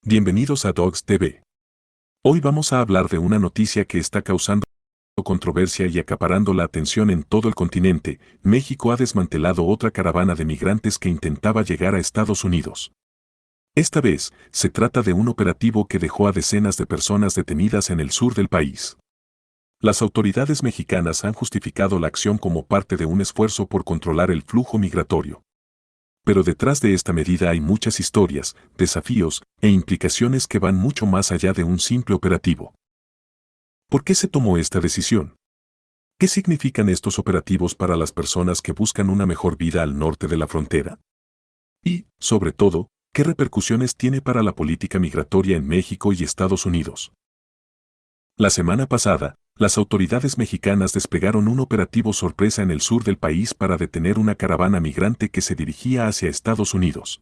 Bienvenidos a Dogs TV. Hoy vamos a hablar de una noticia que está causando controversia y acaparando la atención en todo el continente. México ha desmantelado otra caravana de migrantes que intentaba llegar a Estados Unidos. Esta vez, se trata de un operativo que dejó a decenas de personas detenidas en el sur del país. Las autoridades mexicanas han justificado la acción como parte de un esfuerzo por controlar el flujo migratorio. Pero detrás de esta medida hay muchas historias, desafíos e implicaciones que van mucho más allá de un simple operativo. ¿Por qué se tomó esta decisión? ¿Qué significan estos operativos para las personas que buscan una mejor vida al norte de la frontera? Y, sobre todo, ¿qué repercusiones tiene para la política migratoria en México y Estados Unidos? La semana pasada, las autoridades mexicanas desplegaron un operativo sorpresa en el sur del país para detener una caravana migrante que se dirigía hacia Estados Unidos.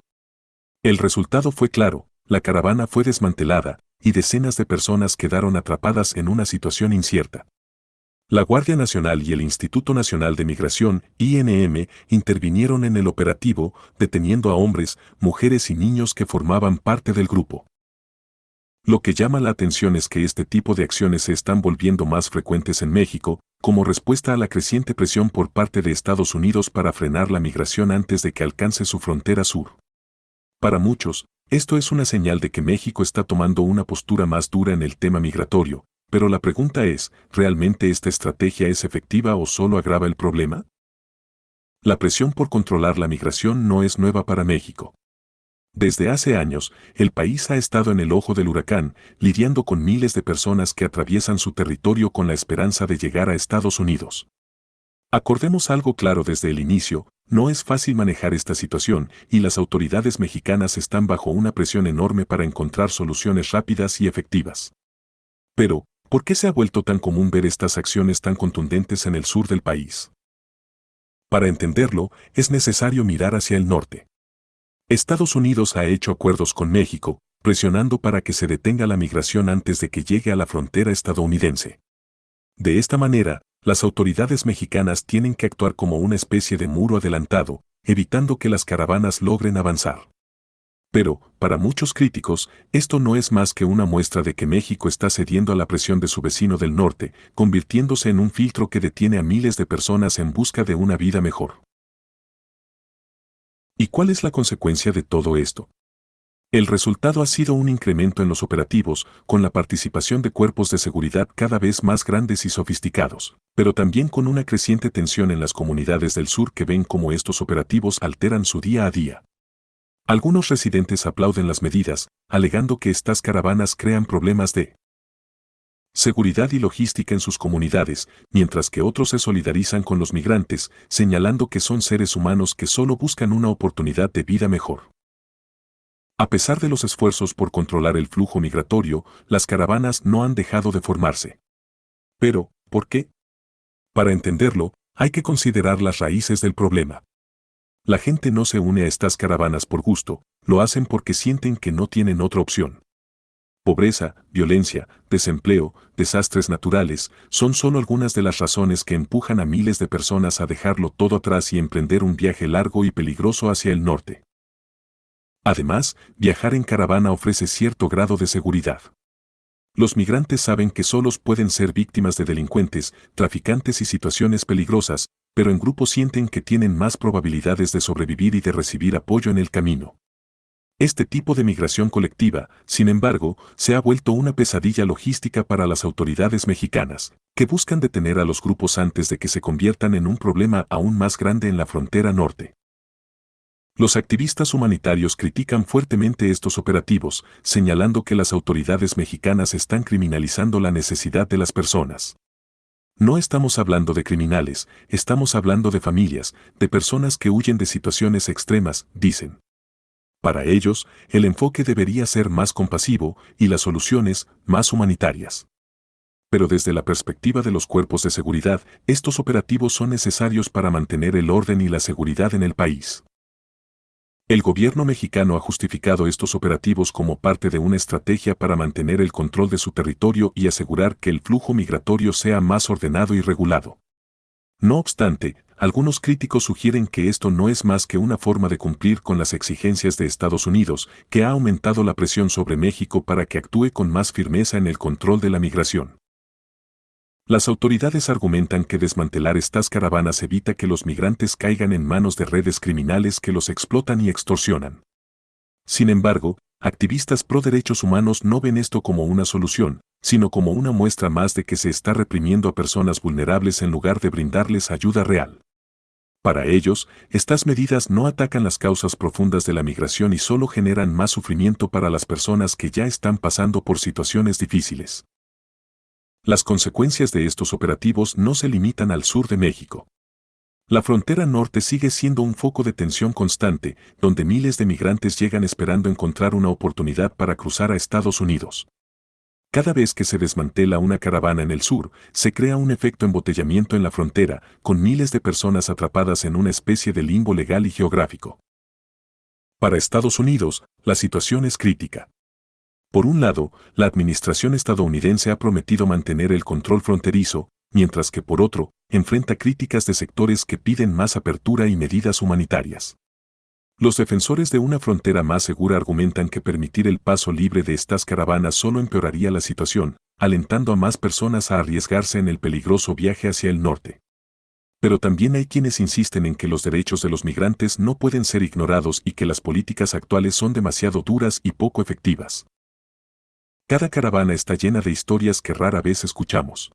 El resultado fue claro, la caravana fue desmantelada, y decenas de personas quedaron atrapadas en una situación incierta. La Guardia Nacional y el Instituto Nacional de Migración, INM, intervinieron en el operativo, deteniendo a hombres, mujeres y niños que formaban parte del grupo. Lo que llama la atención es que este tipo de acciones se están volviendo más frecuentes en México, como respuesta a la creciente presión por parte de Estados Unidos para frenar la migración antes de que alcance su frontera sur. Para muchos, esto es una señal de que México está tomando una postura más dura en el tema migratorio, pero la pregunta es, ¿realmente esta estrategia es efectiva o solo agrava el problema? La presión por controlar la migración no es nueva para México. Desde hace años, el país ha estado en el ojo del huracán, lidiando con miles de personas que atraviesan su territorio con la esperanza de llegar a Estados Unidos. Acordemos algo claro desde el inicio, no es fácil manejar esta situación y las autoridades mexicanas están bajo una presión enorme para encontrar soluciones rápidas y efectivas. Pero, ¿por qué se ha vuelto tan común ver estas acciones tan contundentes en el sur del país? Para entenderlo, es necesario mirar hacia el norte. Estados Unidos ha hecho acuerdos con México, presionando para que se detenga la migración antes de que llegue a la frontera estadounidense. De esta manera, las autoridades mexicanas tienen que actuar como una especie de muro adelantado, evitando que las caravanas logren avanzar. Pero, para muchos críticos, esto no es más que una muestra de que México está cediendo a la presión de su vecino del norte, convirtiéndose en un filtro que detiene a miles de personas en busca de una vida mejor. ¿Y cuál es la consecuencia de todo esto? El resultado ha sido un incremento en los operativos, con la participación de cuerpos de seguridad cada vez más grandes y sofisticados, pero también con una creciente tensión en las comunidades del sur que ven cómo estos operativos alteran su día a día. Algunos residentes aplauden las medidas, alegando que estas caravanas crean problemas de seguridad y logística en sus comunidades, mientras que otros se solidarizan con los migrantes, señalando que son seres humanos que solo buscan una oportunidad de vida mejor. A pesar de los esfuerzos por controlar el flujo migratorio, las caravanas no han dejado de formarse. Pero, ¿por qué? Para entenderlo, hay que considerar las raíces del problema. La gente no se une a estas caravanas por gusto, lo hacen porque sienten que no tienen otra opción. Pobreza, violencia, desempleo, desastres naturales, son solo algunas de las razones que empujan a miles de personas a dejarlo todo atrás y emprender un viaje largo y peligroso hacia el norte. Además, viajar en caravana ofrece cierto grado de seguridad. Los migrantes saben que solos pueden ser víctimas de delincuentes, traficantes y situaciones peligrosas, pero en grupo sienten que tienen más probabilidades de sobrevivir y de recibir apoyo en el camino. Este tipo de migración colectiva, sin embargo, se ha vuelto una pesadilla logística para las autoridades mexicanas, que buscan detener a los grupos antes de que se conviertan en un problema aún más grande en la frontera norte. Los activistas humanitarios critican fuertemente estos operativos, señalando que las autoridades mexicanas están criminalizando la necesidad de las personas. No estamos hablando de criminales, estamos hablando de familias, de personas que huyen de situaciones extremas, dicen. Para ellos, el enfoque debería ser más compasivo y las soluciones más humanitarias. Pero desde la perspectiva de los cuerpos de seguridad, estos operativos son necesarios para mantener el orden y la seguridad en el país. El gobierno mexicano ha justificado estos operativos como parte de una estrategia para mantener el control de su territorio y asegurar que el flujo migratorio sea más ordenado y regulado. No obstante, algunos críticos sugieren que esto no es más que una forma de cumplir con las exigencias de Estados Unidos, que ha aumentado la presión sobre México para que actúe con más firmeza en el control de la migración. Las autoridades argumentan que desmantelar estas caravanas evita que los migrantes caigan en manos de redes criminales que los explotan y extorsionan. Sin embargo, activistas pro derechos humanos no ven esto como una solución, sino como una muestra más de que se está reprimiendo a personas vulnerables en lugar de brindarles ayuda real. Para ellos, estas medidas no atacan las causas profundas de la migración y solo generan más sufrimiento para las personas que ya están pasando por situaciones difíciles. Las consecuencias de estos operativos no se limitan al sur de México. La frontera norte sigue siendo un foco de tensión constante, donde miles de migrantes llegan esperando encontrar una oportunidad para cruzar a Estados Unidos. Cada vez que se desmantela una caravana en el sur, se crea un efecto embotellamiento en la frontera, con miles de personas atrapadas en una especie de limbo legal y geográfico. Para Estados Unidos, la situación es crítica. Por un lado, la administración estadounidense ha prometido mantener el control fronterizo, mientras que por otro, enfrenta críticas de sectores que piden más apertura y medidas humanitarias. Los defensores de una frontera más segura argumentan que permitir el paso libre de estas caravanas solo empeoraría la situación, alentando a más personas a arriesgarse en el peligroso viaje hacia el norte. Pero también hay quienes insisten en que los derechos de los migrantes no pueden ser ignorados y que las políticas actuales son demasiado duras y poco efectivas. Cada caravana está llena de historias que rara vez escuchamos.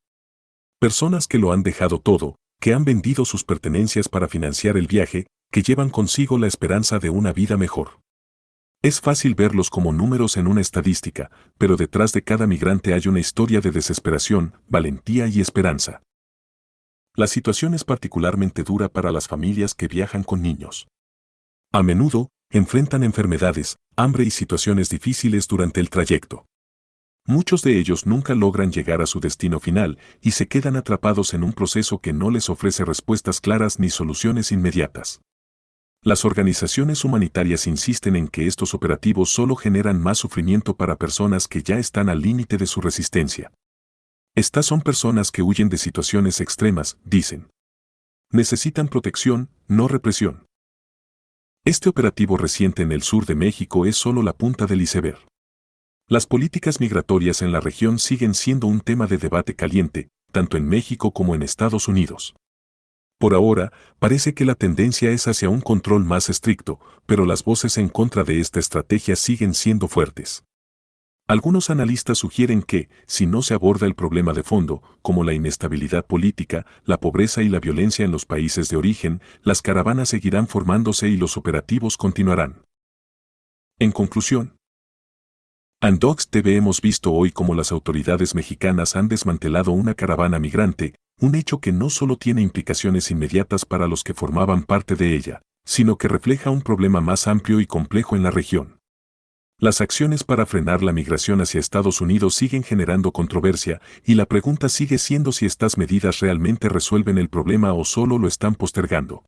Personas que lo han dejado todo, que han vendido sus pertenencias para financiar el viaje, que llevan consigo la esperanza de una vida mejor. Es fácil verlos como números en una estadística, pero detrás de cada migrante hay una historia de desesperación, valentía y esperanza. La situación es particularmente dura para las familias que viajan con niños. A menudo, enfrentan enfermedades, hambre y situaciones difíciles durante el trayecto. Muchos de ellos nunca logran llegar a su destino final y se quedan atrapados en un proceso que no les ofrece respuestas claras ni soluciones inmediatas. Las organizaciones humanitarias insisten en que estos operativos solo generan más sufrimiento para personas que ya están al límite de su resistencia. Estas son personas que huyen de situaciones extremas, dicen. Necesitan protección, no represión. Este operativo reciente en el sur de México es solo la punta del iceberg. Las políticas migratorias en la región siguen siendo un tema de debate caliente, tanto en México como en Estados Unidos. Por ahora, parece que la tendencia es hacia un control más estricto, pero las voces en contra de esta estrategia siguen siendo fuertes. Algunos analistas sugieren que, si no se aborda el problema de fondo, como la inestabilidad política, la pobreza y la violencia en los países de origen, las caravanas seguirán formándose y los operativos continuarán. En conclusión, Andox TV hemos visto hoy cómo las autoridades mexicanas han desmantelado una caravana migrante, un hecho que no solo tiene implicaciones inmediatas para los que formaban parte de ella, sino que refleja un problema más amplio y complejo en la región. Las acciones para frenar la migración hacia Estados Unidos siguen generando controversia, y la pregunta sigue siendo si estas medidas realmente resuelven el problema o solo lo están postergando.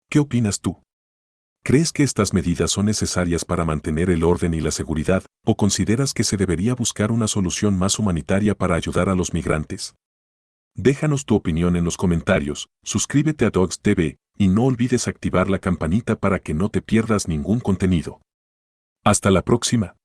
¿Qué opinas tú? ¿Crees que estas medidas son necesarias para mantener el orden y la seguridad, o consideras que se debería buscar una solución más humanitaria para ayudar a los migrantes? Déjanos tu opinión en los comentarios, suscríbete a Dogs TV, y no olvides activar la campanita para que no te pierdas ningún contenido. Hasta la próxima.